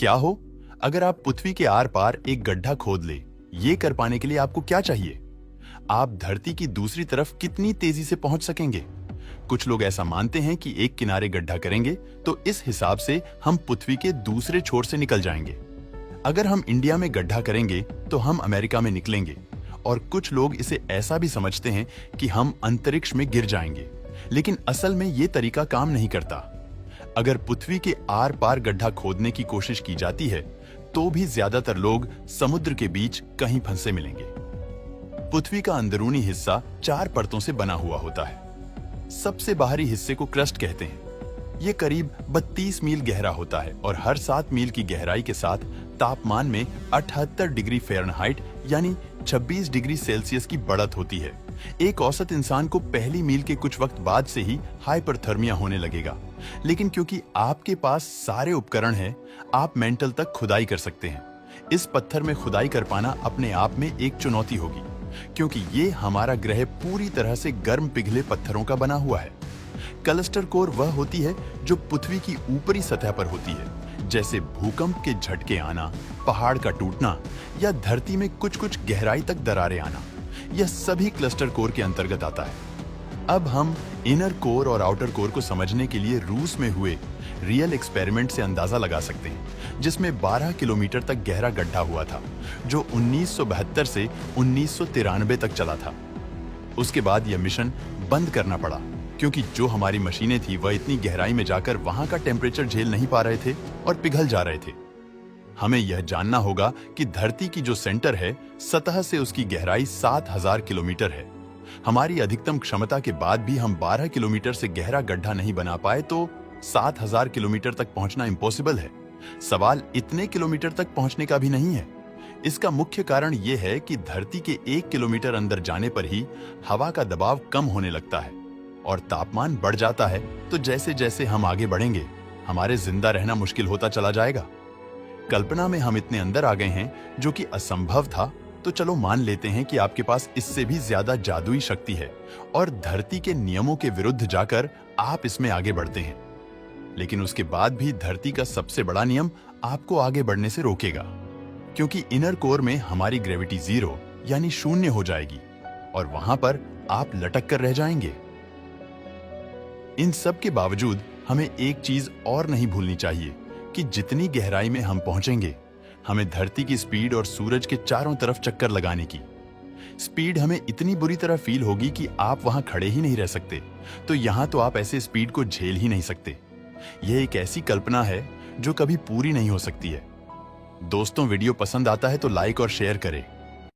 क्या हो अगर आप पृथ्वी के आर पार एक गड्ढा खोद ले? ये कर पाने के लिए आपको क्या चाहिए? आप धरती की दूसरी तरफ कितनी तेजी से पहुंच सकेंगे? कुछ लोग ऐसा मानते हैं कि एक किनारे गड्ढा करेंगे तो इस हिसाब से हम पृथ्वी के दूसरे छोर से निकल जाएंगे। अगर हम इंडिया में गड्ढा करेंगे तो हम अमेरिका में निकलेंगे। और कुछ लोग इसे ऐसा भी समझते हैं कि हम अंतरिक्ष में गिर जाएंगे, लेकिन असल में ये तरीका काम नहीं करता। अगर पृथ्वी के आर पार गड्ढा खोदने की कोशिश की जाती है तो भी ज्यादातर लोग समुद्र के बीच कहीं फंसे मिलेंगे। पृथ्वी का अंदरूनी हिस्सा 4 परतों से बना हुआ होता है। सबसे बाहरी हिस्से को क्रस्ट कहते हैं। ये करीब 32 मील गहरा होता है और हर 7 मील की गहराई के साथ तापमान में 78 डिग्री फ़ारेनहाइट यानी 26 डिग्री सेल्सियस की बढ़त होती है। एक औसत इंसान को पहली मील के कुछ वक्त बाद से ही हाइपरथर्मिया होने लगेगा, लेकिन क्योंकि आपके पास सारे उपकरण हैं, आप मेंटल तक खुदाई कर सकते हैं। इस पत्थर में खुदाई कर पाना अपने आप में एक चुनौती होगी, क्योंकि ये हमारा ग्रह पूरी तरह से गर्म पिघले पत्थरों का बना हुआ है। क्लस्टर कोर वह होती है जो पृथ्वी की ऊपरी सतह पर होती है, जैसे भूकंप के झटके आना, पहाड़ का टूटना या धरती में कुछ गहराई तक दरारें आना। यह सभी क्लस्टर कोर के अंतर्गत आता है। अब हम इनर कोर और आउटर कोर को समझने के लिए रूस में हुए रियल एक्सपेरिमेंट से अंदाजा लगा सकते हैं, जिसमें 12 किलोमीटर तक गहरा गड्ढा हुआ था, जो 1972 से 1993 तक चला था। उसके बाद यह मिशन बंद करना पड़ा, क्योंकि जो हमारी मशीनें थी वह इतनी गहराई में जाकर वहां का टेम्परेचर झेल नहीं पा रहे थे और पिघल जा रहे थे। हमें यह जानना होगा कि धरती की जो सेंटर है, सतह से उसकी गहराई 7000 किलोमीटर है। हमारी अधिकतम क्षमता के बाद भी हम 12 किलोमीटर से गहरा गड्ढा नहीं बना पाए तो 7000 किलोमीटर तक पहुंचना इम्पॉसिबल है। सवाल इतने किलोमीटर तक पहुंचने का भी नहीं है। इसका मुख्य कारण यह है कि धरती के 1 किलोमीटर अंदर जाने पर ही हवा का दबाव कम होने लगता है और तापमान बढ़ जाता है। तो जैसे जैसे हम आगे बढ़ेंगे, हमारे जिंदा रहना मुश्किल होता चला जाएगा। कल्पना में हम इतने अंदर आ गए हैं जो कि असंभव था, तो चलो मान लेते हैं कि आपके पास इससे भी ज्यादा जादुई शक्ति है और धरती के नियमों के विरुद्ध जाकर आप इसमें आगे बढ़ते हैं। लेकिन उसके बाद भी धरती का सबसे बड़ा नियम आपको आगे बढ़ने से रोकेगा, क्योंकि इनर कोर में हमारी ग्रेविटी 0 यानी शून्य हो जाएगी और वहां पर आप लटक कर रह जाएंगे। इन सब के बावजूद हमें एक चीज और नहीं भूलनी चाहिए कि जितनी गहराई में हम पहुंचेंगे, हमें धरती की स्पीड और सूरज के चारों तरफ चक्कर लगाने की स्पीड हमें इतनी बुरी तरह फील होगी कि आप वहां खड़े ही नहीं रह सकते। तो यहां तो आप ऐसे स्पीड को झेल ही नहीं सकते। यह एक ऐसी कल्पना है जो कभी पूरी नहीं हो सकती है। दोस्तों, वीडियो पसंद आता है तो लाइक और शेयर करें।